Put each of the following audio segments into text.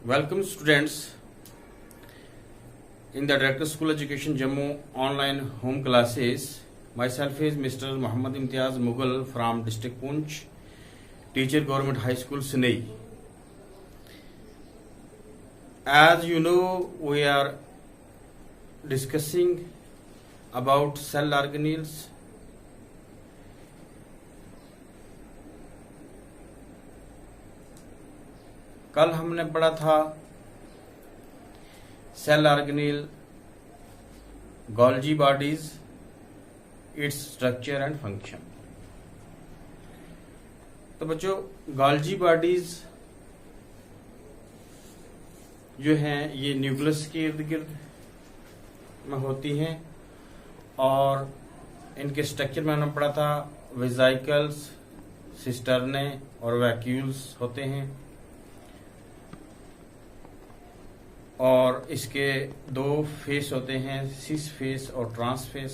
Welcome students in the Director School Education Jammu online home classes. Myself is Mr. Muhammad Imtiaz Mughal from District Poonch, Teacher Government High School, Sinai. As you know, we are discussing about cell organelles. कल हमने पढ़ा था cell organelle, Golgi bodies, it's structure and function. तो बच्चों, Golgi bodies जो हैं ये nucleus के इर्द गिर्द में होती हैं और इनके स्ट्रक्चर में हमने पढ़ा था वेसिकल्स, सिस्टर्ने और वैक्यूल्स होते हैं और इसके दो फेस होते हैं, सिस फेस और ट्रांस फेस।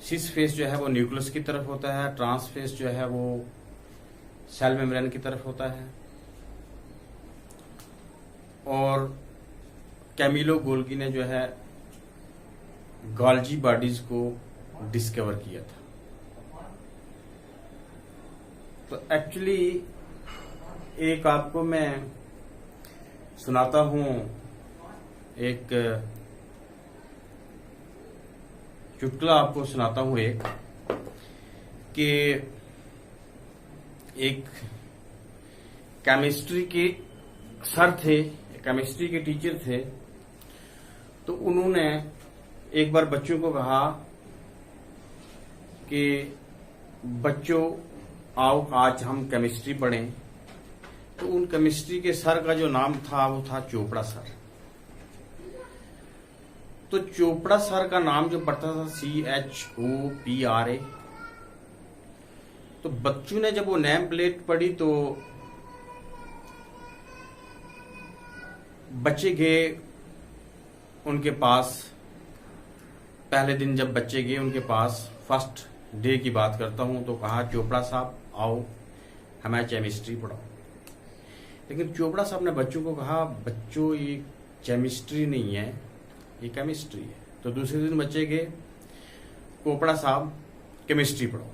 सिस फेस जो है वो न्यूक्लियस की तरफ होता है, ट्रांस फेस जो है वो सेल मेम्ब्रेन की तरफ होता है। और कैमिलो गोल्गी ने जो है गोल्जी बॉडीज को डिस्कवर किया था। तो एक्चुअली एक आपको मैं सुनाता हूं, एक चुटकुला आपको सुनाता हूं कि एक केमिस्ट्री के सर थे, केमिस्ट्री के टीचर थे। तो उन्होंने एक बार बच्चों को कहा कि बच्चों आओ आज हम केमिस्ट्री पढ़ें। तो उन केमिस्ट्री के सर का जो नाम था वो था चोपड़ा सर। तो चोपड़ा सर का नाम जो पढ़ता था CHOPRA। तो बच्चों ने जब वो नेम प्लेट पढ़ी तो बच्चे गए उनके पास। पहले दिन जब बच्चे गए उनके पास, फर्स्ट डे की बात करता हूं, तो कहा चोपड़ा साहब आओ हमें केमिस्ट्री पढ़ाओ। लेकिन चोपड़ा साहब ने बच्चों को कहा बच्चों ये केमिस्ट्री नहीं है, ये केमिस्ट्री है। तो दूसरे दिन बच्चे गए, चोपड़ा साहब केमिस्ट्री पढ़ाओ।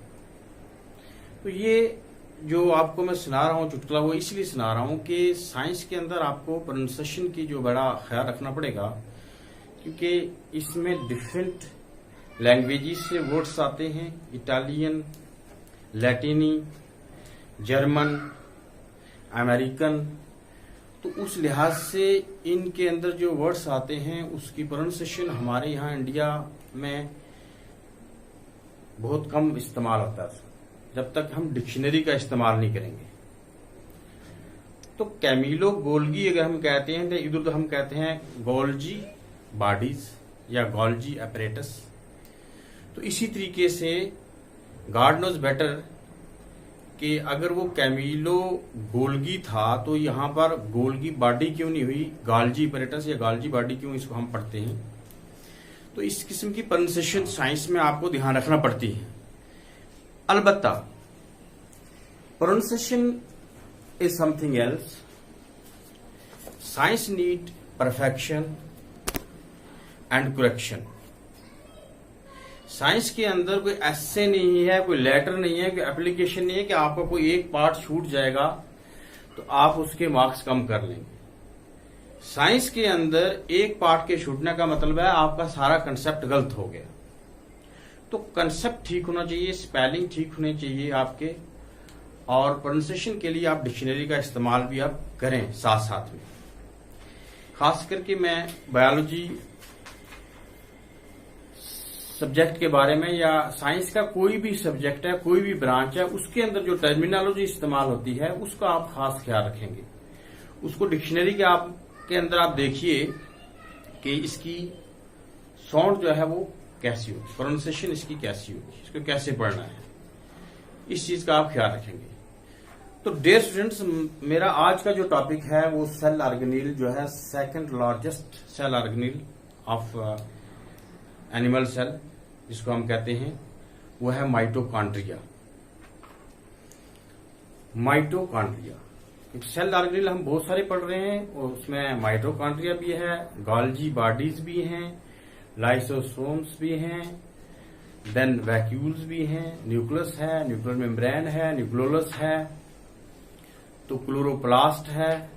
तो ये जो आपको मैं सुना रहा हूँ चुटकुला, वो इसलिए सुना रहा हूँ कि साइंस के अंदर आपको प्रोनाउंसिएशन की जो बड़ा ख्याल रखना पड़ेगा, क्योंकि इसमें डिफरेंट लैंग्वेजेस से वर्ड्स आते हैं, इटालियन, लैटिनी, जर्मन, अमेरिकन। तो उस लिहाज से इनके अंदर जो वर्ड्स आते हैं उसकी प्रोनाउंसिएशन हमारे यहाँ इंडिया में बहुत कम इस्तेमाल होता है, जब तक हम डिक्शनरी का इस्तेमाल नहीं करेंगे। तो कैमिलो गोल्गी अगर हम कहते हैं तो इधर तो हम कहते हैं गोल्जी बॉडीज या गोल्जी अपरेटस। तो इसी तरीके से गॉड नोज बेटर कि अगर वो कैमिलो गोल्गी था तो यहां पर गोल्गी बॉडी क्यों नहीं हुई, गोल्जी अपरेटस या गोल्जी बॉडी क्यों, इसको हम पढ़ते हैं। तो इस किस्म की प्रोनाउंसिएशन साइंस में आपको ध्यान रखना पड़ती है। अलबत्ता pronunciation is something else. Science need perfection and correction. Science के अंदर कोई ऐसे नहीं है, कोई लेटर नहीं है, कोई एप्लीकेशन नहीं है कि आपका कोई एक पार्ट छूट जाएगा तो आप उसके मार्क्स कम कर लेंगे। साइंस के अंदर एक पार्ट के छूटने का मतलब है आपका सारा कंसेप्ट गलत हो गया। तो कंसेप्ट ठीक होना चाहिए, स्पेलिंग ठीक होने चाहिए आपके, और प्रोनाउंसिएशन के लिए आप डिक्शनरी का इस्तेमाल भी आप करें साथ साथ में। खास करके मैं बायोलॉजी सब्जेक्ट के बारे में या साइंस का कोई भी सब्जेक्ट है, कोई भी ब्रांच है, उसके अंदर जो टर्मिनोलॉजी इस्तेमाल होती है उसका आप खास ख्याल रखेंगे। उसको डिक्शनरी के अंदर आप देखिए कि इसकी साउंड जो है वो कैसी होगी, प्रोनाउंसिएशन इसकी कैसी होगी, इसको कैसे पढ़ना है, इस चीज का आप ख्याल रखेंगे। तो डियर स्टूडेंट्स, मेरा आज का जो टॉपिक है वो सेल ऑर्गेनेल जो है, second largest cell organelle of animal cell जिसको हम कहते हैं, वो है माइटोकॉन्ड्रिया। माइटोकॉन्ड्रिया सेल ऑर्गेनेल हम बहुत सारे पढ़ रहे हैं और उसमें माइटोकॉन्ड्रिया भी है, गोल्जी बॉडीज भी हैं, लाइसोसोम्स भी हैं, देन वैक्यूल्स भी हैं, न्यूक्लियस है, न्यूक्लियर मेम्ब्रेन है, न्यूक्लियोलस है, तो क्लोरोप्लास्ट है।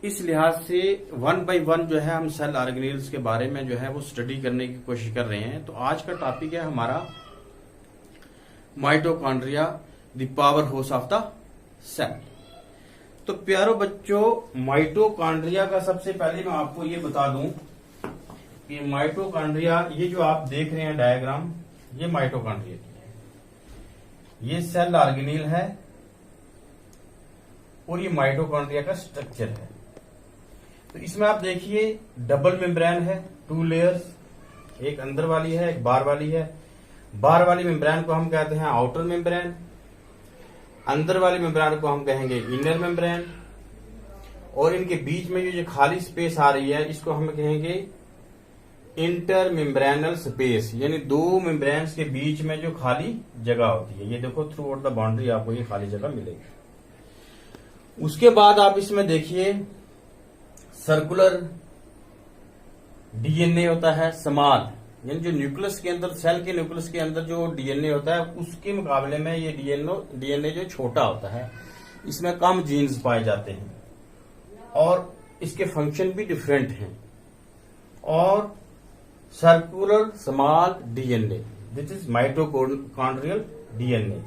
इस लिहाज से 1 बाय 1 जो है हम सेल ऑर्गेनेल्स के बारे में जो है वो स्टडी करने की कोशिश कर रहे हैं। तो आज का टॉपिक है हमारा mitochondria, the power house of the cell. तो प्यारो बच्चों, माइटोकॉन्ड्रिया का सबसे पहले मैं आपको ये बता दूं कि माइटोकॉन्ड्रिया, ये जो आप देख रहे हैं डायग्राम, ये माइटोकॉन्ड्रिया की है, ये सेल ऑर्गेनेल है और ये माइटोकॉन्ड्रिया का स्ट्रक्चर है। तो इसमें आप देखिए डबल मेम्ब्रेन है, 2 लेयर्स, एक अंदर वाली है, एक बाहर वाली है। बाहर वाली मेम्ब्रेन को हम कहते हैं आउटर मेम्ब्रेन, अंदर वाली मेम्ब्रेन को हम कहेंगे इनर मेम्ब्रेन, और इनके बीच में जो खाली स्पेस आ रही है इसको हम कहेंगे इंटर मेम्ब्रेनल स्पेस, यानी 2 मेम्ब्रेन्स के बीच में जो खाली जगह होती है। ये देखो थ्रू आउट द बाउंड्री आपको ये खाली जगह मिलेगी। उसके बाद आप इसमें देखिए सर्कुलर डीएनए होता है, स्मॉल, यानी जो न्यूक्लियस के अंदर, सेल के न्यूक्लियस के अंदर जो डीएनए होता है उसके मुकाबले में ये डीएनए जो छोटा होता है, इसमें कम जीन्स पाए जाते हैं और इसके फंक्शन भी डिफरेंट हैं। और circular small DNA, this is mitochondrial DNA.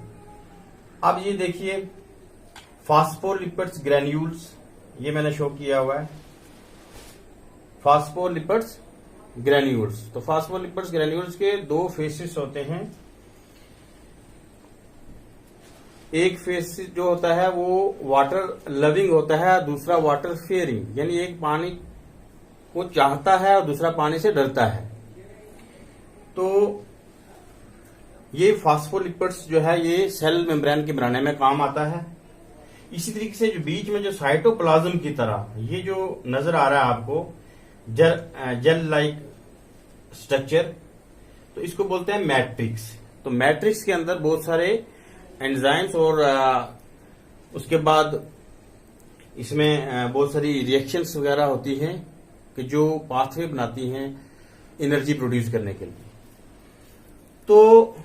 अब ये देखिए फॉस्फोलिपिड्स ग्रेन्यूल्स, ये मैंने शो किया हुआ है, फॉस्फोलिपिड्स ग्रेन्यूल्स। तो फॉस्फोलिपिड्स ग्रेन्यूल्स के 2 फेसेस होते हैं। एक फेस जो होता है वो वाटर लविंग होता है, दूसरा वाटर फेयरिंग, यानी एक पानी को चाहता है और दूसरा पानी से डरता है। तो ये फॉस्फोलिपिड्स जो है ये सेल मेम्ब्रेन के बनाने में काम आता है। इसी तरीके से जो बीच में जो साइटोप्लाज्म की तरह ये जो नजर आ रहा है आपको जेल लाइक स्ट्रक्चर, तो इसको बोलते हैं मैट्रिक्स। तो मैट्रिक्स के अंदर बहुत सारे एंजाइम्स और उसके बाद इसमें बहुत सारी रिएक्शंस वगैरह होती हैं कि जो पाथवे बनाती हैं एनर्जी प्रोड्यूस करने के लिए। तो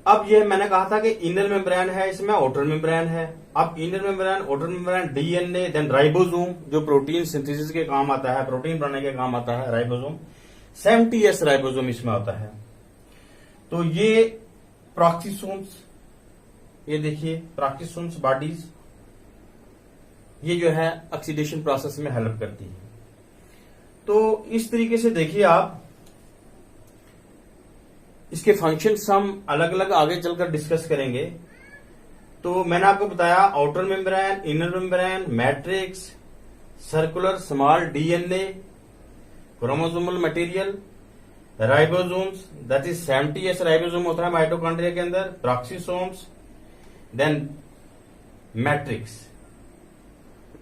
अब ये मैंने कहा था कि इनर मेम्ब्रेन है, इसमें आउटर मेम्ब्रेन है। अब inner membrane, outer membrane, DNA, then ribosome जो प्रोटीन सिंथेसिस के काम आता है, प्रोटीन बनाने के काम आता है, राइबोसोम 70S राइबोसोम इसमें होता है। तो ये प्रॉक्सिसोम्स, ये देखिए प्रॉक्सिसोम्स बॉडीज, ये जो है ऑक्सीडेशन प्रोसेस में हेल्प करती है। तो इस तरीके से देखिए आप, इसके फंक्शंस हम अलग अलग आगे चलकर डिस्कस करेंगे। तो मैंने आपको बताया outer membrane, inner membrane, matrix, circular small DNA, chromosomal material, ribosomes, that is 70S ribosome होता है माइटोकॉन्ड्रिया के अंदर, प्रॉक्सिसोम्स, देन मैट्रिक्स।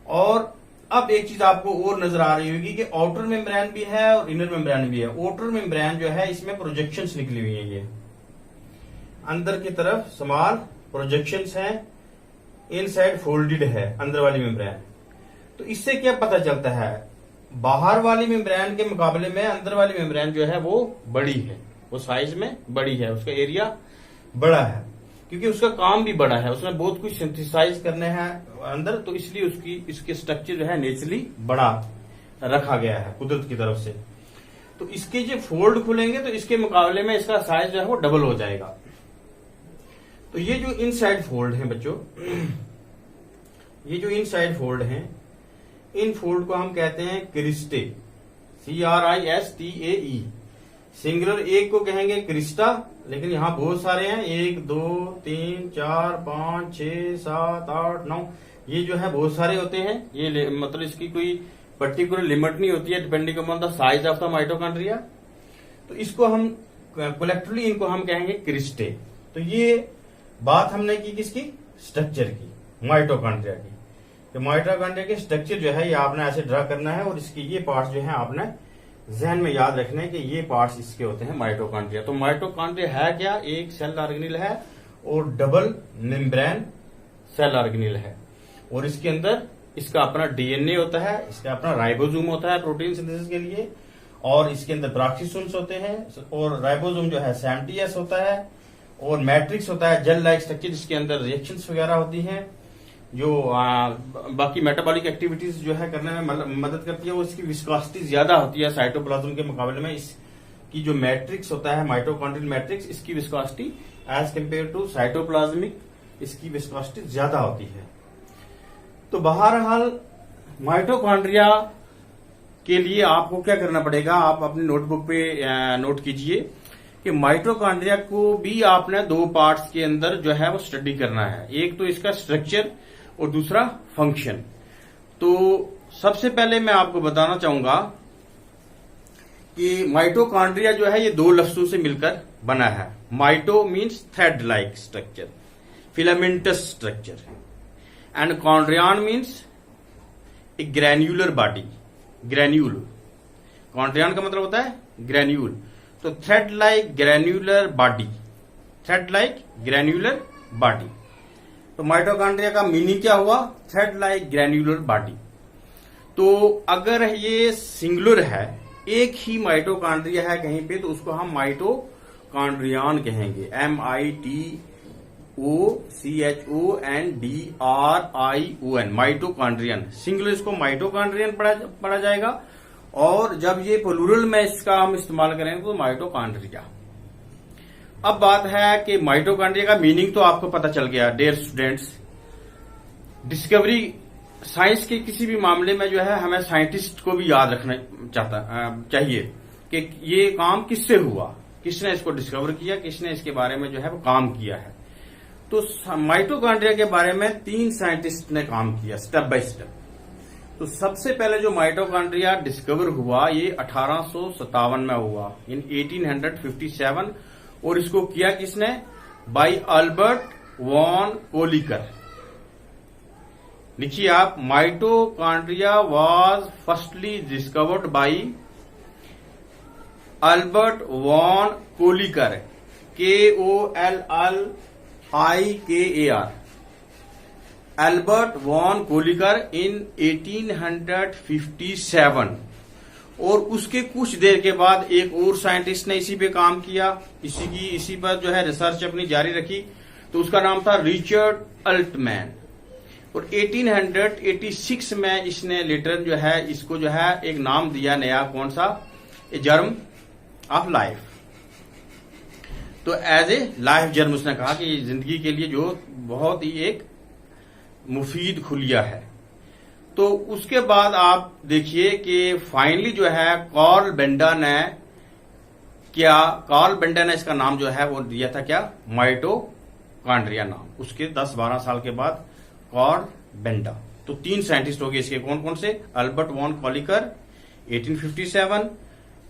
और अब एक चीज आपको और नजर आ रही होगी कि आउटर मेम्ब्रेन भी है और इनर मेम्ब्रेन भी है। आउटर मेम्ब्रेन जो है इसमें प्रोजेक्शंस निकली हुई है, ये अंदर की तरफ स्मॉल प्रोजेक्शंस हैं, इनसाइड फोल्डेड है अंदर वाली मेम्ब्रेन। तो इससे क्या पता चलता है, बाहर वाली मेम्ब्रेन के मुकाबले में अंदर वाली मेम्ब्रेन जो है वो बड़ी है, वो साइज में बड़ी है, उसका एरिया बड़ा है, क्योंकि उसका काम भी बड़ा है, उसने बहुत कुछ सिंथेसाइज करने हैं अंदर, तो इसलिए इसके स्ट्रक्चर जो है नेचुरली बड़ा रखा गया है कुदरत की तरफ से। तो इसके जो फोल्ड खुलेंगे तो इसके मुकाबले में इसका साइज जो है वो डबल हो जाएगा। तो ये जो इनसाइड फोल्ड हैं बच्चों, ये जो इनसाइड फोल्ड हैं, इन फोल्ड को हम कहते हैं क्रिस्टे, CRISTAE। सिंगुलर एक को कहेंगे क्रिस्टा, लेकिन यहां बहुत सारे हैं, 1 2 3 4 5 6 7 8 9, ये जो है बहुत सारे होते हैं। ये मतलब इसकी कोई पर्टिकुलर लिमिट नहीं होती है, depending upon the size of the mitochondria. तो इसको हम कलेक्टिवली इनको हम कहेंगे क्रिस्टे। तो ये बात हमने की किसकी, स्ट्रक्चर की, माइटोकॉन्ड्रिया की। तो माइटोकॉन्ड्रिया के स्ट्रक्चर जो है ये आपने ऐसे ड्रा करना है और इसके ये पार्ट्स जो है आपने जहन में याद रखना है कि ये पार्ट्स इसके होते हैं माइटोकॉन्ड्रिया। तो माइटोकॉन्ड्रिया है क्या, एक सेल ऑर्गेनेल है और डबल मेम्ब्रेन सेल ऑर्गेनेल है। और इसके अंदर इसका अपना डीएनए होता है, इसका अपना राइबोसोम होता है प्रोटीन सिंथेसिस के लिए, और इसके अंदर पेरोक्सिसोम्स होते हैं, और राइबोसोम जो है 70S होता है, और मैट्रिक्स होता है जेल लाइक स्ट्रक्चर जिसके अंदर रिएक्शंस वगैरह होती हैं जो बाकी मेटाबॉलिक एक्टिविटीज जो है करने में मदद करती है। वो इसकी विस्कोसिटी ज्यादा होती है साइटोप्लाज्म के मुकाबले में। इसकी जो मैट्रिक्स होता है माइटोकॉन्ड्रियल मैट्रिक्स, इसकी viscosity as compare to cytoplasmic इसकी विस्कोसिटी ज्यादा होती है। तो बहरहाल माइटोकॉन्ड्रिया के लिए आपको क्या करना पड़ेगा, आप अपनी नोटबुक पे नोट कीजिए कि माइटोकॉन्ड्रिया को भी आपने दो पार्ट्स के अंदर जो है वो स्टडी करना है। एक तो इसका स्ट्रक्चर और दूसरा फंक्शन। तो सबसे पहले मैं आपको बताना चाहूंगा कि माइटोकॉन्ड्रिया जो है ये दो लफ्जों से मिलकर बना है। Mito means thread like structure, filamentous structure, and chondrion means a granular body, granule. Chondrion का मतलब होता है ग्रैन्यूल। तो thread like granular body, thread like granular body. तो माइटोकॉन्ड्रिया का मीनिंग क्या हुआ, थ्रेड लाइक ग्रैन्युलर बॉडी। तो अगर ये सिंगुलर है, एक ही माइटोकॉन्ड्रिया है कहीं पे, तो उसको हम माइटोकॉन्ड्रियन कहेंगे, MITOCHONDRION, माइटोकॉन्ड्रियन। सिंगुलर इसको माइटोकॉन्ड्रियन पढ़ा जाएगा, और जब ये प्लूरल में इसका हम इस्तेमाल करेंगे तो माइटोकॉन्ड्रिया। अब बात है कि माइटोकॉन्ड्रिया का मीनिंग तो आपको पता चल गया डियर स्टूडेंट्स। डिस्कवरी साइंस के किसी भी मामले में जो है हमें साइंटिस्ट को भी याद रखना चाहिए कि ये काम किससे हुआ, किसने इसको डिस्कवर किया, किसने इसके बारे में जो है वो काम किया है। तो माइटोकॉन्ड्रिया के बारे में 3 साइंटिस्ट ने काम किया स्टेप बाय स्टेप। तो सबसे पहले जो माइटोकॉन्ड्रिया डिस्कवर हुआ ये 1857 में हुआ, इन 1857, और इसको किया किसने, बाय अल्बर्ट वॉन कोलिकर। लिखिए आप, mitochondria was firstly discovered by Albert von Kolliker, KOLLIKAR, Albert von Kolliker in 1857। और उसके कुछ देर के बाद एक और साइंटिस्ट ने इसी पे काम किया, इसी पर जो है रिसर्च अपनी जारी रखी। तो उसका नाम था रिचर्ड अल्टमैन। और 1886 में इसने लेटर जो है इसको जो है एक नाम दिया नया, कौन सा, ए जर्म ऑफ लाइफ। तो एज ए लाइफ जर्म उसने कहा कि ये जिंदगी के लिए जो बहुत ही एक मुफीद खुलिया है। तो उसके बाद आप देखिए कि फाइनली जो है कार्ल बेंडा ने इसका नाम जो है वो दिया था क्या, माइटोकॉन्ड्रिया नाम। उसके 10-12 साल के बाद कार्ल बेंडा। तो 3 साइंटिस्ट हो गए इसके, कौन कौन से, अल्बर्ट वॉन कोलिकर 1857,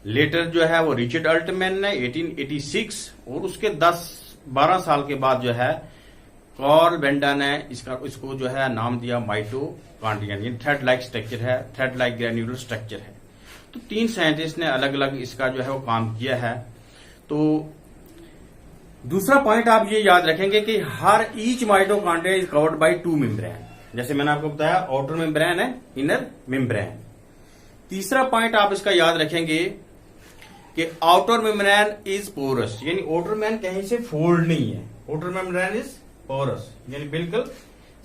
लेटर जो है वो रिचर्ड अल्टमैन ने 1886, और उसके 10-12 साल के बाद जो है कार्ल बेंडा ने इसको जो है नाम दिया माइटोकॉन्ड्रिया। ये थ्रेड लाइक स्ट्रक्चर है, थ्रेड लाइक ग्रैन्युलर स्ट्रक्चर है। तो 3 साइंटिस्ट ने अलग अलग इसका जो है वो काम किया है। तो दूसरा पॉइंट आप ये याद रखेंगे कि हर each mitochondria is covered by 2 membrane. जैसे मैंने आपको बताया, आउटर मेम्ब्रेन है, इनर मेम्ब्रेन। तीसरा पॉइंट आप इसका याद रखेंगे कि आउटर मेम्ब्रेन इज पोरस, यानी आउटर मेम्ब्रेन कहीं से फोल्ड नहीं है, आउटर मेम्ब्रेन इज पोरस, यानी बिल्कुल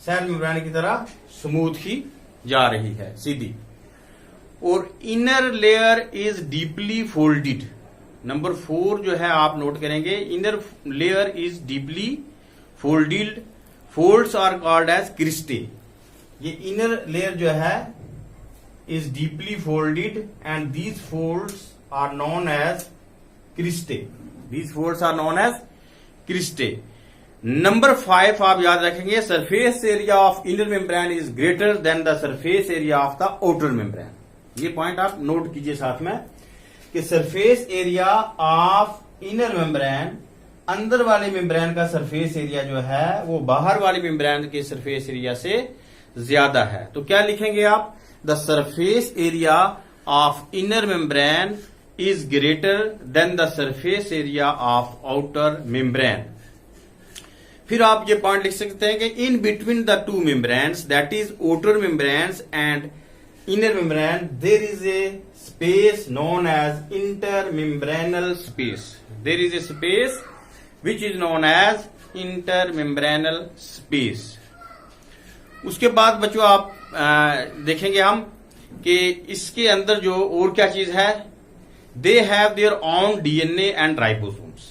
सेल मेम्ब्रेन की तरह स्मूथ ही जा रही है, सीधी। और inner layer is deeply folded. Number 4 जो है आप नोट करेंगे, inner layer is deeply folded, folds are called as cristae. ये इनर लेयर जो है is deeply folded and these folds are known as cristae, these folds are known as cristae. Number 5 आप याद रखेंगे, surface area of inner membrane is greater than the surface area of the outer membrane. ये point आप note कीजिए साथ में कि surface area of inner membrane, अंदर वाले मेम्ब्रेन का सरफेस एरिया जो है वो बाहर वाले मेम्ब्रेन के सरफेस एरिया से ज्यादा है। तो क्या लिखेंगे आप, the surface area of inner membrane is greater than the surface area of outer membrane. फिर आप ये पॉइंट लिख सकते हैं कि in between the two membranes that is outer membranes and inner membrane there is a space known as intermembranal space. There is a space which is known as intermembranal space. उसके बाद बच्चों आप देखेंगे हम कि इसके अंदर जो और क्या चीज है, they have their own DNA and ribosomes.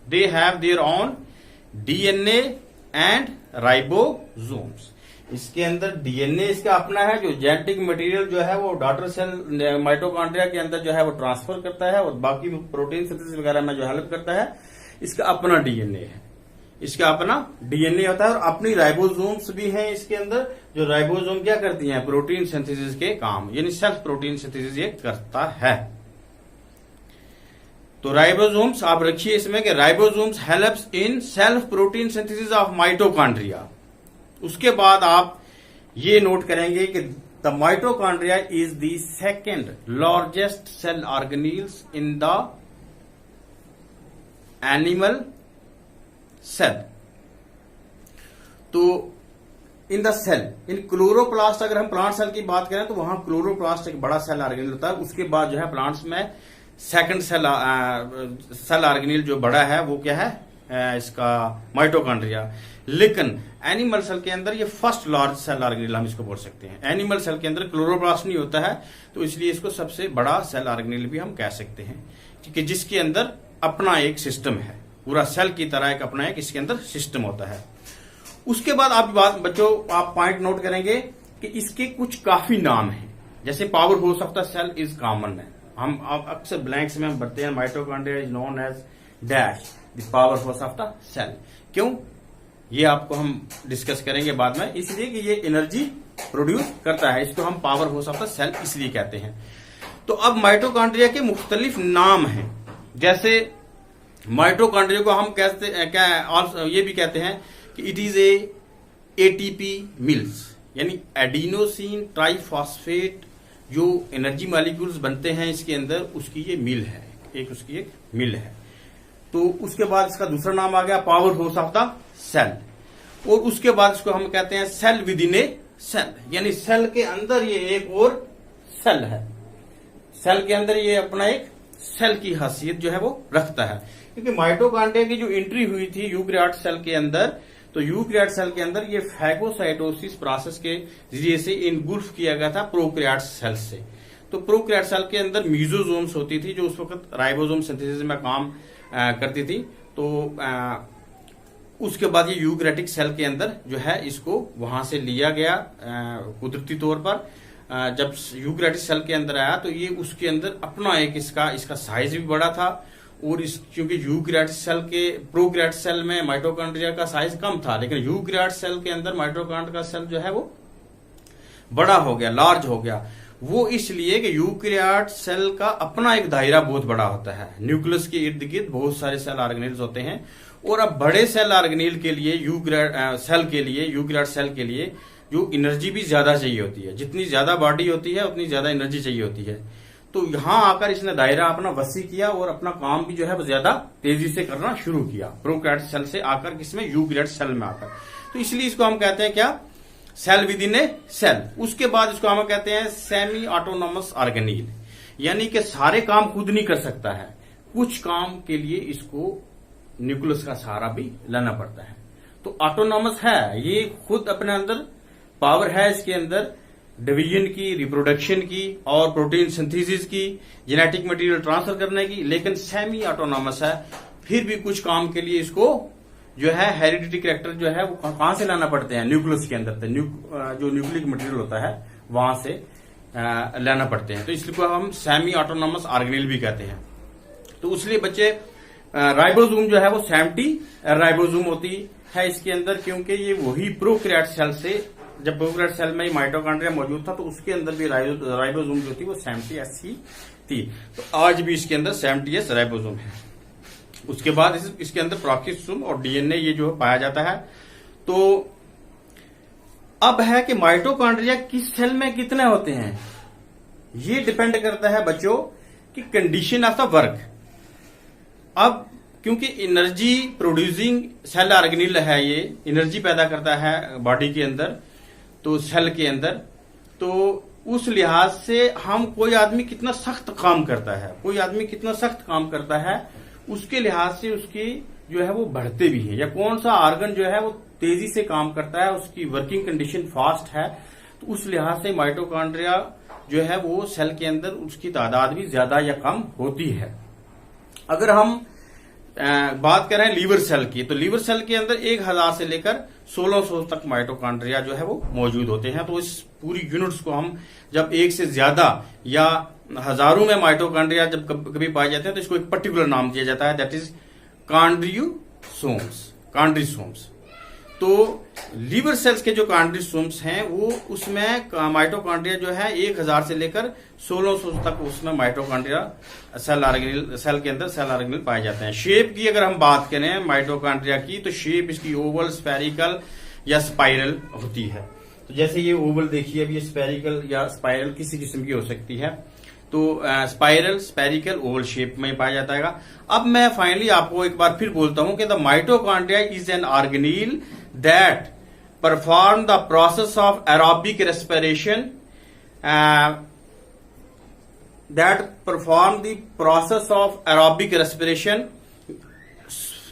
They have their own DNA and ribosomes. इसके अंदर डीएनए इसका अपना है, जो जेनेटिक मटेरियल जो है वो डॉटर सेल माइटोकॉन्ड्रिया के अंदर जो है वो ट्रांसफर करता है और बाकी प्रोटीन सिंथेसिस वगैरह में जो हेल्प करता है, इसका अपना डीएनए है। इसका अपना डीएनए होता है और अपनी राइबोसोम्स भी हैं इसके अंदर, जो राइबोसोम क्या करती हैं, प्रोटीन सिंथेसिस के काम, यानी सेल्फ प्रोटीन सिंथेसिस ये करता है। तो राइबोसोम्स आप रखिए इसमें कि ribosomes helps in self protein synthesis of mitochondria. उसके बाद आप ये नोट करेंगे कि the mitochondria is the second largest cell organelles in the animal cell. तो in the cell, in chloroplast, अगर हम प्लांट सेल की बात करें तो वहां क्लोरोप्लास्ट एक बड़ा सेल ऑर्गेनील होता है। उसके बाद जो है प्लांट्स में सेकंड सेल ऑर्गेनील जो बड़ा है वो क्या है, इसका माइटोकॉन्ड्रिया। लेकिन एनिमल सेल के अंदर ये फर्स्ट लार्ज सेल ऑर्गेनील हम इसको बोल सकते हैं। एनिमल सेल के अंदर क्लोरोप्लास्ट नहीं होता है, तो इसलिए इसको सबसे बड़ा सेल ऑर्गेनील भी हम कह सकते हैं, क्योंकि जिसके अंदर अपना एक सिस्टम है, पूरा सेल की तरह एक अपना एक इसके अंदर सिस्टम होता है। उसके बाद आप बात बच्चों आप पॉइंट नोट करेंगे कि इसके कुछ काफी नाम हैं, जैसे power house of the cell is common है। हम अक्सर ब्लैंक्स में हम भरते हैं mitochondria is known as dash the power house of the cell. क्यों, ये आपको हम डिस्कस करेंगे बाद में। इसलिए कि ये एनर्जी प्रोड्यूस करता है, इसको हम power house of the cell इसलिए कहते हैं। तो अब माइटोकॉन्ड्रिया के मुख्तलिफ नाम हैं, जैसे माइटोकॉन्ड्रिया को हम ये भी कहते हैं कि it is a ATP mills, यानी एडिनोसिन ट्राइफॉस्फेट, जो एनर्जी मॉलिक्यूल्स बनते हैं इसके अंदर, उसकी ये मिल है, उसकी एक मिल है। तो उसके बाद इसका दूसरा नाम आ गया power house of the cell, और उसके बाद इसको हम कहते हैं cell within a cell, यानी सेल के अंदर ये एक और सेल है। सेल के अंदर ये अपना एक सेल की हैसियत जो है वो रखता है, क्योंकि माइटोकॉन्ड्रिया की जो एंट्री हुई थी यूकैरियोट सेल के अंदर, तो यूकैरियोट सेल के अंदर ये फैगोसाइटोसिस प्रोसेस के जरिए से इनगुल्फ किया गया था प्रोकैरियोट सेल से। तो प्रोकैरियोट सेल के अंदर मीजोसोम्स होती थी, जो उस वक्त राइबोसोम सिंथेसिस में काम करती थी। तो उसके बाद ये यूकैरियोटिक सेल के अंदर जो है इसको वहां से लिया गया कुदरती तौर पर। जब यूकैरियोटिक सेल के अंदर आया तो ये उसके अंदर अपना एक इसका साइज भी बड़ा था, और क्योंकि यूकैरियोटिक सेल के प्रोकैरियोट सेल में माइटोकॉन्ड्रिया का साइज कम था, लेकिन यूकैरियोट सेल के अंदर माइटोकॉन्ड्रिया का सेल जो है वो बड़ा हो गया, लार्ज हो गया। वो इसलिए कि यूकैरियोट सेल का अपना एक दायरा बहुत बड़ा होता है, न्यूक्लियस के इर्द गिर्द बहुत सारे सेल ऑर्गेनील्स होते हैं, और अब बड़े सेल ऑर्गेनील के लिए यूकैरियोट सेल के लिए जो एनर्जी भी ज्यादा चाहिए होती है, जितनी ज्यादा बॉडी होती है उतनी ज्यादा एनर्जी चाहिए होती है। तो यहां आकर इसने दायरा अपना वसी किया और अपना काम भी जो है वो ज्यादा तेजी से करना शुरू किया, प्रोकैरियोट सेल से आकर किसमें, यूकैरियोट सेल में आकर। तो इसलिए इसको हम कहते हैं क्या, cell within a cell. उसके बाद इसको हम कहते हैं सेमी ऑटोनोमस ऑर्गेनील, यानी कि सारे काम खुद नहीं कर सकता है, कुछ काम के लिए इसको न्यूक्लियस का सहारा भी लेना पड़ता है। तो ऑटोनोमस है, ये खुद अपने अंदर पावर है इसके अंदर डिवीजन की, रिप्रोडक्शन की और प्रोटीन सिंथेसिस की, जेनेटिक मटेरियल ट्रांसफर करने की, लेकिन सेमी ऑटोनोमस है। फिर भी कुछ काम के लिए इसको जो है हेरिडिटी कैरेक्टर जो है वो कहां से लाना पड़ते हैं, न्यूक्लियस के अंदर से, जो न्यूक्लिक मटेरियल होता है वहां से लाना पड़ते हैं। तो इसलिए हम सेमी ऑटोनोमस ऑर्गेनील भी कहते हैं। तो इसलिए बच्चे राइबोसोम जो है वो 70 राइबोसोम होती है इसके अंदर, क्योंकि ये वही प्रोकैरियोट सेल से, जब प्रोकैरियोट सेल में माइटोकॉन्ड्रिया मौजूद था तो उसके अंदर भी राइबोसोम जो थी वो 70S ही थी। तो आज भी इसके अंदर 70S राइबोसोम है। उसके बाद इसके अंदर प्रोक्सिसोम और डीएनए ये जो पाया जाता है। तो अब है कि माइटोकॉन्ड्रिया किस सेल में कितने होते हैं, ये डिपेंड करता है बच्चों कि कंडीशन ऑफ द वर्क। अब क्योंकि एनर्जी प्रोड्यूसिंग सेल ऑर्गेनेल है, ये एनर्जी पैदा करता है बॉडी के अंदर, तो सेल के अंदर। तो उस लिहाज से हम कोई आदमी कितना सख्त काम करता है, कोई आदमी कितना सख्त काम करता है, उसके लिहाज से उसकी जो है वो बढ़ते भी हैं, या कौन सा ऑर्गन जो है वो तेजी से काम करता है, उसकी वर्किंग कंडीशन फास्ट है, तो उस लिहाज से माइटोकॉन्ड्रिया जो है वो सेल के अंदर उसकी तादाद भी ज्यादा या कम होती है। अगर हम बात कर रहे हैं लीवर सेल की, तो लीवर सेल के अंदर 1000 से लेकर 1600 तक माइटोकॉन्ड्रिया जो है वो मौजूद होते हैं। तो इस पूरी यूनिट्स को हम जब एक से ज्यादा या हजारों में माइटोकॉन्ड्रिया जब कभी पाए जाते हैं तो इसको एक पर्टिकुलर नाम दिया जाता है, दैट इज कॉन्ड्रियोसोम्स। तो लीवर सेल्स के जो कॉन्ड्रियोसोम्स हैं वो उसमें माइटोकॉन्ड्रिया जो है 1000 से लेकर 1600 तक उसमें माइटोकॉन्ड्रिया सेल के अंदर सेल ऑर्गेनेल पाए जाते हैं। शेप की अगर हम बात करें माइटोकॉन्ड्रिया की, तो शेप इसकी ओवल, स्फेरिकल या स्पाइरल होती है। तो जैसे ये ओवल देखिए, अब ये स्पेरिकल या स्पाइरल किसी किस्म की हो सकती है। तो स्पाइरल, स्पेरिकल, ओवल शेप में पाया जाता है। अब मैं फाइनली आपको एक बार फिर बोलता हूं कि the mitochondria is an organelle that perform the process of aerobic respiration, that perform the process of aerobic respiration,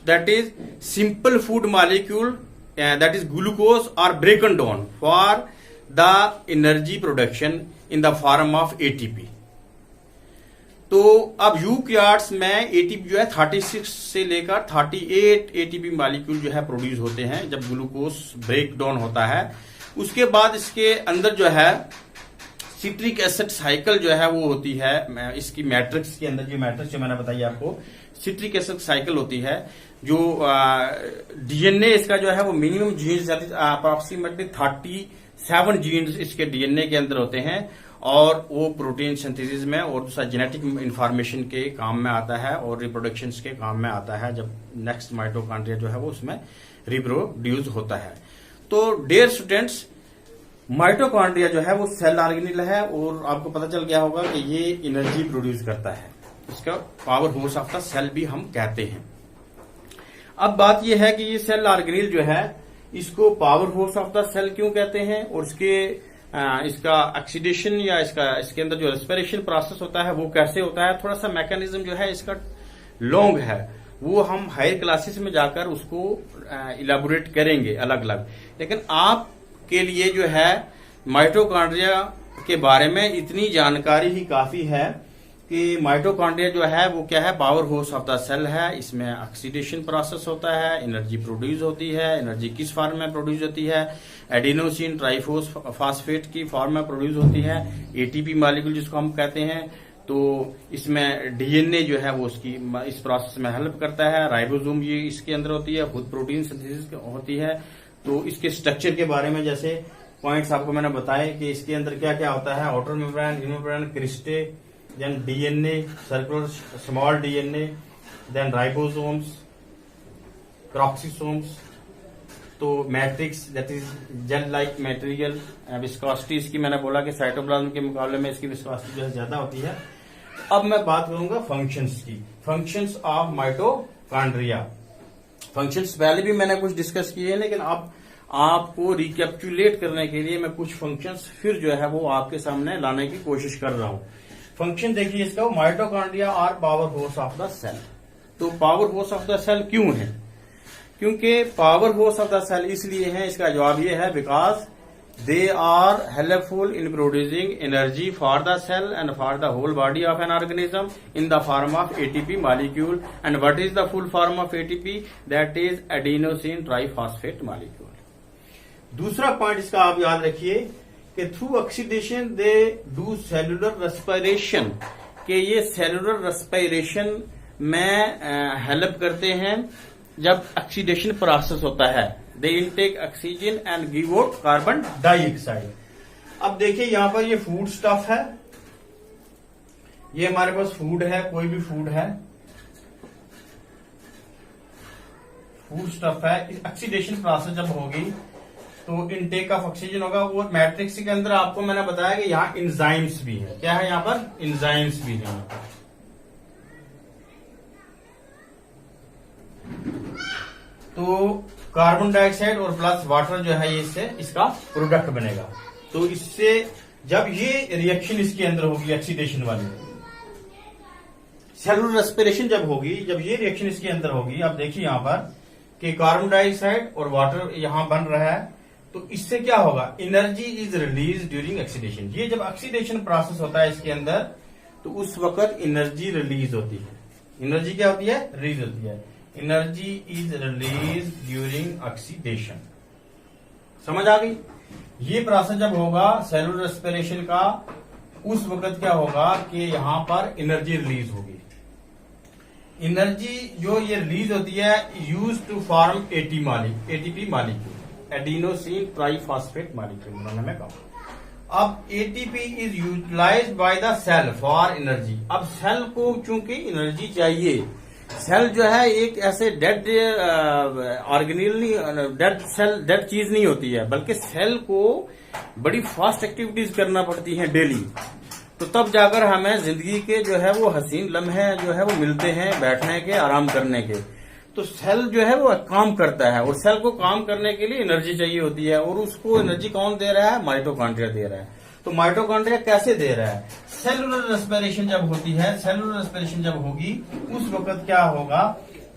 that is simple food molecule that is glucose are broken down for the energy production in the form of ATP। तो अब eukaryotes में ATP जो है 36 से लेकर 38 ATP molecule जो है produce होते हैं जब ग्लूकोज ब्रेक डाउन होता है। उसके बाद इसके अंदर जो है सिट्रिक एसिड साइकिल जो है वो होती है, इसकी मैट्रिक्स के अंदर जो मैट्रिक्स जो मैंने बताई आपको, सिट्रिक एसिड साइकिल होती है। जो डीएनए इसका जो है वो मिनिमम जीन्स अप्रोक्सीमेटली 37 जीन्स इसके डीएनए के अंदर होते हैं, और वो प्रोटीन सिंथेसिस में और दूसरा जेनेटिक इंफॉर्मेशन के काम में आता है और रिप्रोडक्शन के काम में आता है जब नेक्स्ट माइटोकॉन्ड्रिया जो है वो उसमें रिप्रोड्यूस होता है। तो डियर स्टूडेंट्स, माइटोकॉन्ड्रिया जो है वो सेल ऑर्गेनेल है और आपको पता चल गया होगा कि ये एनर्जी प्रोड्यूस करता है, इसका power house of the cell भी हम कहते हैं। अब बात ये है कि ये सेल ऑर्गेनेल जो है इसको power house of the cell क्यों कहते हैं, और इसका ऑक्सीडेशन या इसके अंदर जो रेस्पिरेशन प्रोसेस होता है वो कैसे होता है। थोड़ा सा मैकेनिज्म जो है इसका लॉन्ग है, वो हम हायर क्लासेस में जाकर उसको इलेबोरेट करेंगे अलग अलग। लेकिन आप के लिए जो है माइटोकॉन्ड्रिया के बारे में इतनी जानकारी ही काफी है कि माइटोकॉन्ड्रिया जो है वो क्या है, power house of the cell है। इसमें ऑक्सीडेशन प्रोसेस होता है, एनर्जी प्रोड्यूस होती है। एनर्जी किस फॉर्म में प्रोड्यूस होती है, एडिनोसिन ट्राइफॉस्फेट की फॉर्म में प्रोड्यूस होती है, एटीपी मॉलिक्यूल जिसको हम कहते हैं। तो इसमें डीएनए जो है वो उसकी इस प्रोसेस में हेल्प करता है। राइबोसोम ये इसके अंदर होती है, खुद प्रोटीन सिंथेसिस होती है। तो इसके स्ट्रक्चर के बारे में जैसे पॉइंट्स आपको मैंने बताए कि इसके अंदर क्या क्या होता है, outer membrane, inner membrane, cristae, then DNA, circular small DNA, then ribosomes, peroxisomes, तो matrix that is gel like material. Viscosity इसकी मैंने बोला कि साइटोप्लाज्म के मुकाबले में इसकी विस्कोसिटी जो है ज्यादा होती है। अब मैं बात करूंगा फंक्शंस की, फंक्शंस ऑफ माइटोकॉन्ड्रिया। फंक्शंस पहले भी मैंने कुछ डिस्कस किए हैं, लेकिन अब आपको रिकैप्चुलेट करने के लिए मैं कुछ फंक्शंस फिर जो है वो आपके सामने लाने की कोशिश कर रहा हूं। फंक्शन देखिए इसका, mitochondria are power house of the cell. तो power house of the cell क्यों है, क्योंकि power house of the cell इसलिए है, इसका जवाब ये है because they are helpful in producing energy for the cell and for the whole body of an organism in the form of ATP molecule. And what is the full form of ATP, that is adenosine triphosphate molecule. दूसरा point इसका आप याद रखिए कि through oxidation they do cellular respiration, कि ये cellular respiration में help करते हैं जब ऑक्सीडेशन प्रोसेस होता है। They intake oxygen and give out carbon dioxide. अब देखिए यहां पर ये फूड स्टफ है, ये हमारे पास फूड है, कोई भी फूड है, फूड स्टफ है। ऑक्सीडेशन प्रोसेस जब होगी तो इनटेक ऑफ ऑक्सीजन होगा। वो मैट्रिक्स के अंदर आपको मैंने बताया कि यहाँ इंजाइम्स भी है। क्या है यहाँ पर, इंजाइम्स भी है यहाँ पर। तो कार्बन डाइऑक्साइड और प्लस वाटर जो है ये इससे इसका प्रोडक्ट बनेगा। तो इससे जब ये रिएक्शन इसके अंदर होगी ऑक्सीडेशन वाली, सेलुलर रेस्पिरेशन जब होगी, जब ये रिएक्शन इसके अंदर होगी, आप देखिए यहां पर कि कार्बन डाइऑक्साइड और वाटर यहां बन रहा है, तो इससे क्या होगा, energy is release during oxidation. ये जब ऑक्सीडेशन प्रोसेस होता है इसके अंदर, तो उस वक्त एनर्जी रिलीज होती है। एनर्जी क्या होती है, रिलीज होती है। Energy is release during oxidation. समझ आ गई? ये प्रोसेस जब होगा सेलुलर रेस्पिरेशन का, उस वक्त क्या होगा कि यहां पर एनर्जी रिलीज होगी। एनर्जी जो ये रिलीज होती है use to form ATP molecule, adenosine triphosphate molecule उन्होंने में कहा। अब ATP is utilized by the cell for energy. अब सेल को चूंकि एनर्जी चाहिए, सेल जो है एक ऐसे डेड ऑर्गेनिल नहीं, डेड चीज नहीं होती है, बल्कि सेल को बड़ी फास्ट एक्टिविटीज करना पड़ती हैं डेली। तो तब जाकर हमें जिंदगी के जो है वो हसीन लम्हे जो है वो मिलते हैं बैठने के, आराम करने के। तो सेल जो है वो काम करता है, और सेल को काम करने के लिए एनर्जी चाहिए होती है, और उसको एनर्जी कौन दे रहा है, माइटोकॉन्ड्रिया दे रहा है। तो माइटोकॉन्ड्रिया कैसे दे रहा है, सेलुलर रेस्पिरेशन जब होती है, सेलुलर रेस्पिरेशन जब होगी, उस वक्त क्या होगा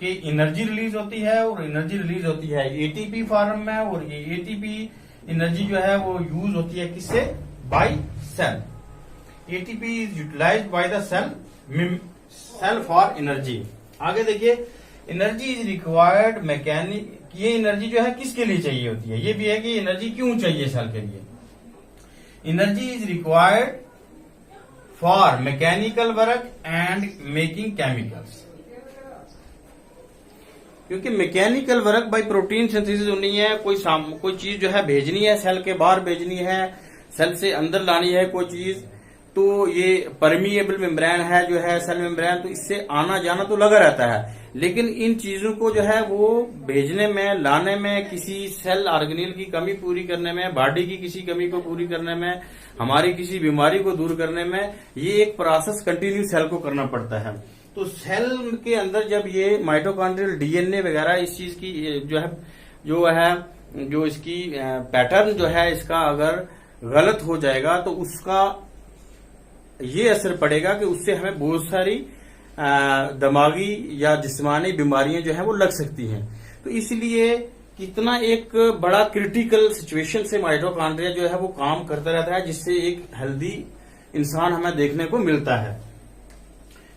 कि एनर्जी रिलीज होती है, और एनर्जी रिलीज होती है एटीपी फॉर्म में, और ये एटीपी एनर्जी जो है वो यूज होती है किससे, by cell. ATP is utilized by the cell for energy. आगे देखिए, एनर्जी इज रिक्वायर्ड मैकेनिक। ये एनर्जी जो है किसके लिए चाहिए होती है, ये भी है कि एनर्जी क्यों चाहिए सेल के लिए। Energy is required for mechanical work and making chemicals. क्योंकि mechanical work by protein synthesis होनी है, कोई चीज जो है भेजनी है, सेल के बाहर भेजनी है, सेल से अंदर लानी है कोई चीज, तो ये परमिएबल मेम्ब्रेन है जो है सेल मेम्ब्रेन, तो इससे आना जाना तो लगा रहता है। लेकिन इन चीजों को जो है वो भेजने में, लाने में, किसी सेल ऑर्गेनिल की कमी पूरी करने में, बॉडी की किसी कमी को पूरी करने में, हमारी किसी बीमारी को दूर करने में, ये एक प्रोसेस कंटिन्यू सेल को करना पड़ता है। तो सेल के अंदर जब ये माइटोकॉन्ड्रियल डीएनए वगैरह इस चीज की जो इसकी पैटर्न जो है इसका अगर गलत हो जाएगा, तो उसका ये असर पड़ेगा कि उससे हमें बहुत सारी दिमागी या जिस्मानी बीमारियां जो है वो लग सकती हैं। तो इसलिए कितना एक बड़ा क्रिटिकल सिचुएशन से माइटोकॉन्ड्रिया जो है वो काम करता रहता है, जिससे एक हेल्दी इंसान हमें देखने को मिलता है।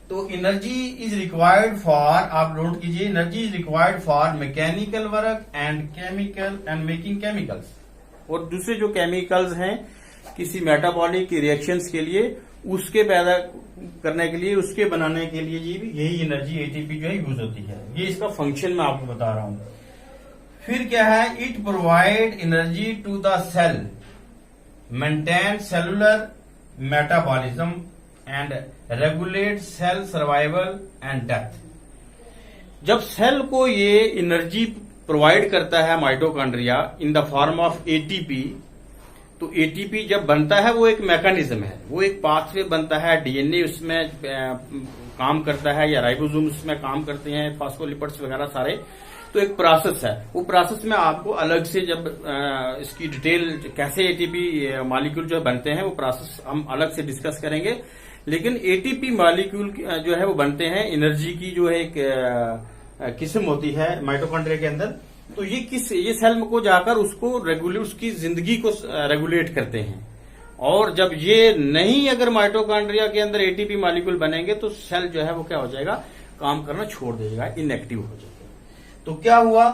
तो एनर्जी इज रिक्वायर्ड फॉर, आप नोट कीजिए, energy is required for mechanical work and chemical and making chemicals. और दूसरे जो केमिकल्स हैं किसी मेटाबॉलिक रिएक्शंस के लिए, उसके पैदा करने के लिए, उसके बनाने के लिए जी यही एनर्जी एटीपी जो है यूज होती है। ये इसका फंक्शन मैं आपको बता रहा हूं। फिर क्या है, it provide energy to the cell, maintain cellular metabolism and regulate cell survival and death. जब सेल को ये एनर्जी प्रोवाइड करता है mitochondria in the form of ATP, तो एटीपी जब बनता है वो एक मैकेनिज्म है, वो एक पाथवे बनता है, डीएनए उसमें काम करता है, या राइबोसोम उसमें काम करते हैं, फॉस्फोलिपिड्स वगैरह सारे। तो एक प्रोसेस है, वो प्रोसेस में आपको अलग से जब इसकी डिटेल कैसे एटीपी मॉलिक्यूल जो बनते हैं वो प्रोसेस हम अलग से डिस्कस करेंगे। लेकिन एटीपी मॉलिक्यूल जो है वो बनते हैं, एनर्जी की जो है एक किस्म होती है माइटोकॉन्ड्रिया के अंदर। तो ये सेल को जाकर उसकी जिंदगी को रेगुलेट करते हैं। और जब ये नहीं अगर माइटोकॉन्ड्रिया के अंदर एटीपी मॉलिक्यूल बनेंगे, तो सेल जो है वो क्या हो जाएगा, काम करना छोड़ देगा, इनएक्टिव हो जाएगा। तो क्या हुआ,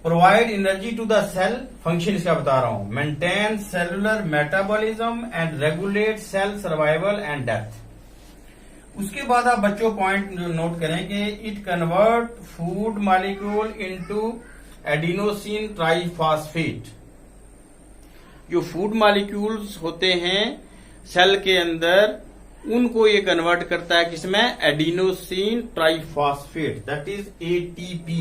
provide energy to the cell, function इसका बता रहा हूं, maintain cellular metabolism and regulate cell survival and death. उसके बाद आप बच्चों पॉइंट नोट करें कि it convert food molecule into adenosine triphosphate. जो फूड मॉलिक्यूल्स होते हैं सेल के अंदर, उनको ये कन्वर्ट करता है किसमें, adenosine triphosphate, that is ATP,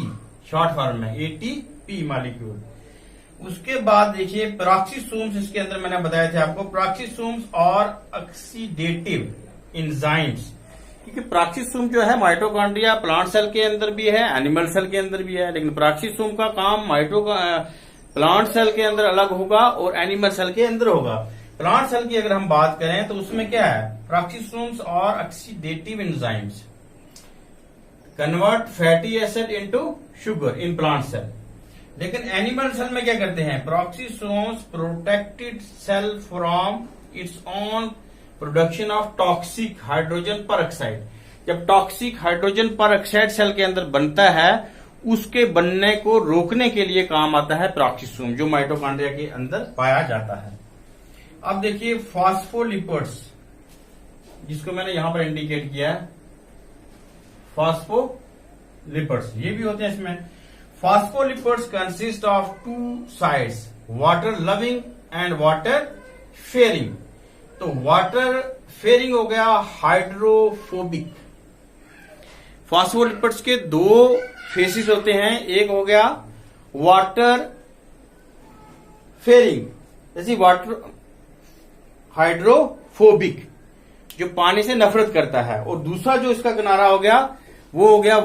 short form में एटीपी मॉलिक्यूल। उसके बाद देखिए पेरोक्सीसोम्स, इसके अंदर मैंने बताया था आपको, पेरोक्सीसोम्स और ऑक्सीडेटिव एंजाइम्स क्योंकि प्राक्सिसोम जो है माइटोकॉन्ड्रिया प्लांट सेल के अंदर भी है, एनिमल सेल के अंदर भी है, लेकिन प्राक्सिसोम का काम प्लांट सेल के अंदर अलग होगा और एनिमल सेल के अंदर होगा। प्लांट सेल की अगर हम बात करें तो उसमें क्या है, प्राक्सिसोम्स और oxidative enzymes convert fatty acid into sugar in plant cell. लेकिन एनिमल सेल में क्या करते हैं, peroxisomes protected cell from its own production of toxic hydrogen peroxide. जब टॉक्सिक हाइड्रोजन परऑक्साइड सेल के अंदर बनता है, उसके बनने को रोकने के लिए काम आता है प्रॉक्सिसोम, जो माइटोकॉन्ड्रिया के अंदर पाया जाता है। अब देखिए फॉस्फोलिपिड्स, जिसको मैंने यहां पर इंडिकेट किया है, फॉस्फोलिपिड्स ये भी होते हैं इसमें। Phospholipids consist of two sides, water loving and water fearing. तो वाटर फेयरिंग हो गया हाइड्रोफोबिक। फॉस्फोलिपिड्स के दो फेसिस होते हैं, एक हो गया वाटर फेयरिंग, जैसे वाटर हाइड्रोफोबिक जो पानी से नफरत करता है, और दूसरा जो इसका किनारा हो गया वो हो गया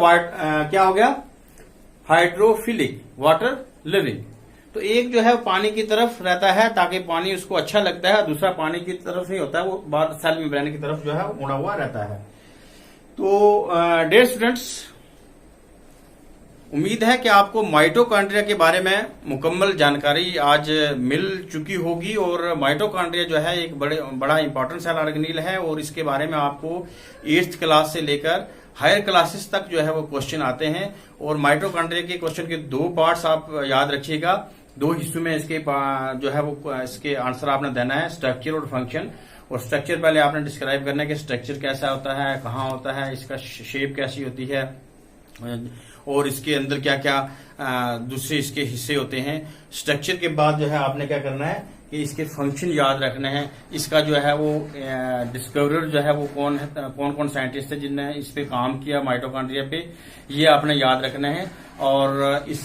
क्या हो गया, हाइड्रोफिलिक, वाटर लिविंग। तो एक जो है पानी की तरफ रहता है ताकि पानी उसको अच्छा लगता है, दूसरा पानी की तरफ नहीं होता है, वो बाहर सेल मेम्ब्रेन की तरफ जो है मुड़ा हुआ रहता है। तो डियर स्टूडेंट्स, उम्मीद है कि आपको माइटोकॉन्ड्रिया के बारे में मुकम्मल जानकारी आज मिल चुकी होगी। और माइटोकॉन्ड्रिया जो है एक बड़ा इंपॉर्टेंट सेल ऑर्गेनील है, और इसके बारे में आपको 8th क्लास से लेकर हायर क्लासेस तक जो है वो क्वेश्चन आते हैं। और माइटोकॉन्ड्रिया के क्वेश्चन के 2 पार्ट्स आप याद रखिएगा, 2 हिस्सों में इसके जो है वो इसके आंसर आपने देना है, स्ट्रक्चर और फंक्शन। और स्ट्रक्चर पहले आपने डिस्क्राइब करना है कि स्ट्रक्चर कैसा होता है, कहाँ होता है, इसका शेप कैसी होती है, और इसके अंदर क्या क्या दूसरे इसके हिस्से होते हैं। स्ट्रक्चर के बाद जो है आपने क्या करना है कि इसके फंक्शन याद रखने हैं। इसका जो है वो डिस्कवरर जो है वो कौन साइंटिस्ट है जिनने इस पे काम किया माइटोकॉन्ड्रिया पे, ये आपने याद रखना है। और इस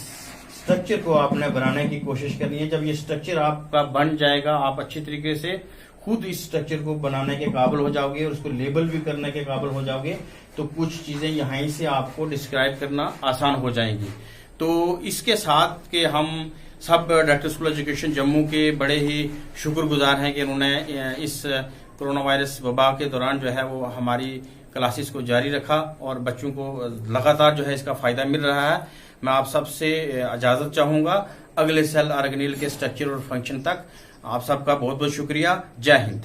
स्ट्रक्चर को आपने बनाने की कोशिश करनी है। जब ये स्ट्रक्चर आपका बन जाएगा, आप अच्छी तरीके से खुद इस स्ट्रक्चर को बनाने के काबिल हो जाओगे और उसको लेबल भी करने के काबिल हो जाओगे, तो कुछ चीजें यहीं से आपको डिस्क्राइब करना आसान हो जाएंगी। तो इसके साथ के हम सब डॉक्टर स्कूल एजुकेशन जम्मू के बड़े ही शुक्रगुजार हैं कि उन्होंने इस कोरोना वायरस वबा के दौरान जो है वो हमारी क्लासेस को जारी रखा और बच्चों को लगातार जो है इसका फायदा मिल रहा है। मैं आप सबसे इजाजत चाहूंगा अगले सेल ऑर्गेनील के स्ट्रक्चर और फंक्शन तक। आप सबका बहुत बहुत शुक्रिया। जय हिंद।